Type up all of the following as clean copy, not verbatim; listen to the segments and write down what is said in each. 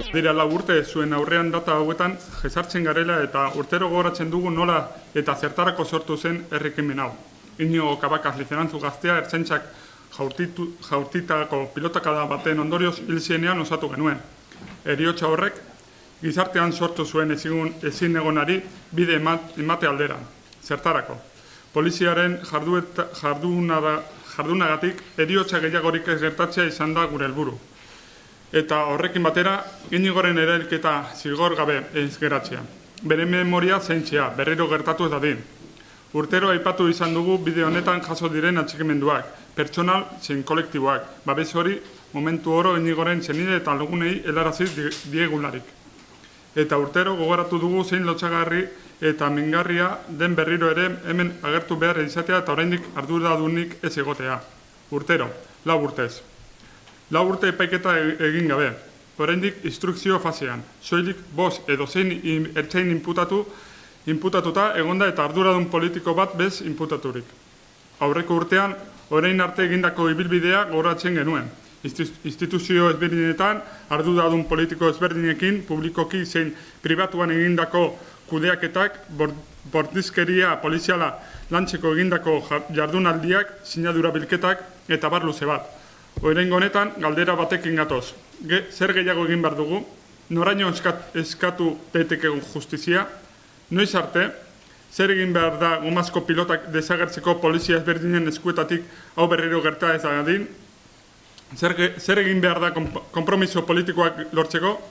Dira lau urte zuen aurrean data hauetan jesartzen garela eta urtero gogoratzen dugu nola eta zertarako sortu zen herrikimen hau. Inigo Kabakaz Lizeranzu gaztea ertzaintzak jaurtitako pilotakada baten ondorioz hil zienean osatu genuen. Heriotza horrek gizartean sortu zuen ezin egonari bide emate aldera. Zertarako. Poliziaren jardunagatik heriotza gehiagorik ez gertatzea izan da gure helburu. Eta horrekin batera, Inigoren erailketa zigor gabe ez geratzea. Bere memoria zaintzea, berriro gertatu ez dadin. Urtero aipatu izan dugu bide honetan jaso diren atxikimenduak, pertsonal zein kolektiboak, babes hori momentu oro Inigoren senide eta lagunei helarazi diegularik. Eta urtero gogoratu dugu zein lotsagarri eta mingarria den berriro ere hemen agertu behar izatea eta oraindik arduradunik ez egotea. Urtero, 4 urtez. 4 urte epaiketa egin gabe, oraindik instrukzio fasean, soilik 5 edo zein ertzain inputatuta egonda eta arduradun politiko bat bez inputaturik. Aurreko urtean, orain arte egindako ibilbidea gogoratzen genuen. Instituzio ezberdinetan, arduradun politiko ezberdinekin, publikoki zein pribatuan egindako kudeaketak, bortizkeria poliziala lantzeko egindako jardunaldiak, sinadura bilketak eta bar luze bat. Oraingo honetan, galdera batekin gatoz. Zer gehiago egin behar dugu? Noraino eskatu daiteke justizia? Noiz arte? Zer egin behar da gomazko pilotak desagertzeko polizia ezberdinen eskuetatik hau berriro gerta ez dadin? Zer egin behar da konpromiso politikoak lortzeko?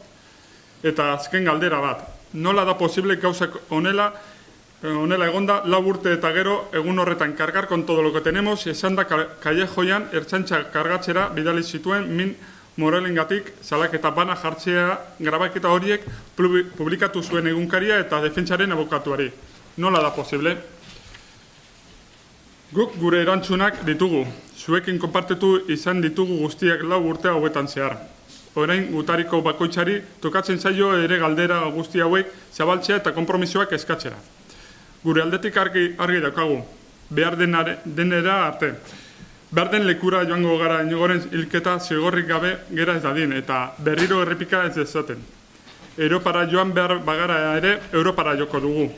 Eta azken galdera bat. Nola da posible gauzak honela egonda 4 urte eta gero egun horretan kargar con todo lo que tenemos esan da kallejoian ertzaintza kargatzera bidali zituen min moralengatik salaketa bana jartzea grabaketa horiek publikatu zuen egunkaria eta defentsaren abokatuari. Nola da posible? Guk gure erantzunak ditugu. Zuekin konpartitu izan ditugu guztiak 4 urte hauetan zehar. Orain gutariko bakoitzari tokatzen zaio ere galdera guzti hauek zabaltzea eta konpromisoak eskatzera. Gure aldetik argi daukagu, behar denera arte. Behar den lekura joango gara Inigoren hilketa zigorrik gabe gera ez dadin, eta berriro errepika ez dezaten. Europara joan behar bagara ere, Europara joko dugu.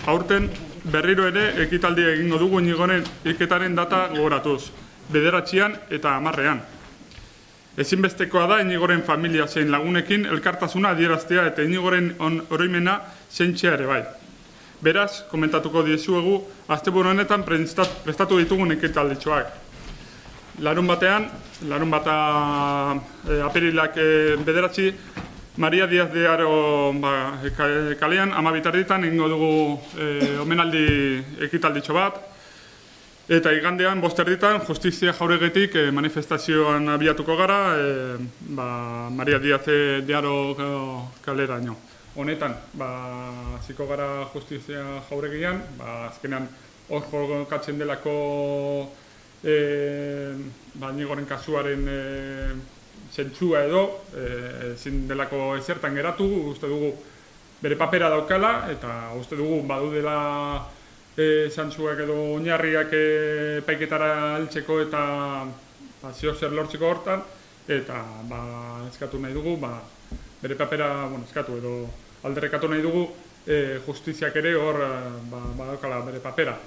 Aurten berriro ere ekitaldi egingo dugu Inigoren hilketaren data gogoratuz, 9an eta 10ean. Ezinbestekoa da Inigoren familia zein lagunekin elkartasuna adieraztea eta Inigoren oroimena zaintzea ere bai. Beraz, komentatuko diezuegu, asteburu honetan prestatu ditugun ekitalditxoak. Larun bata apirilak 9, Maria Diaz de Haro kalean, 12 egingo dugu omenaldi ekitalditxo bat. Eta igandean, 5 Justizia Jauregetik manifestazioan abiatuko gara, Maria Diaz de Haro kaleraino. Honetan, ziko gara Justizia Jauregian, azkenean hor jokatzen delako Inigoren kasuaren zentzua edo, ezin delako ezertan geratu, uste dugu bere papera daukala, eta uste dugu badudela zantzuak edo oinarriak epaiketara heltzeko eta zio zer lortzeko hortan, eta eskatu nahi dugu, bere papera eskatu edo alderrekatu nahi dugu justiziak ere hor badaukala bere papera.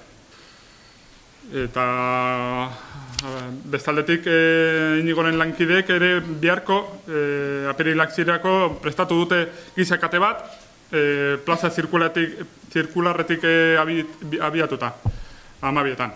Eta bestaldetik Inigoren lankideek ere biharko apirilak zirako prestatu dute gizakate bat plaza zirkularretik abiatuta, 12etan.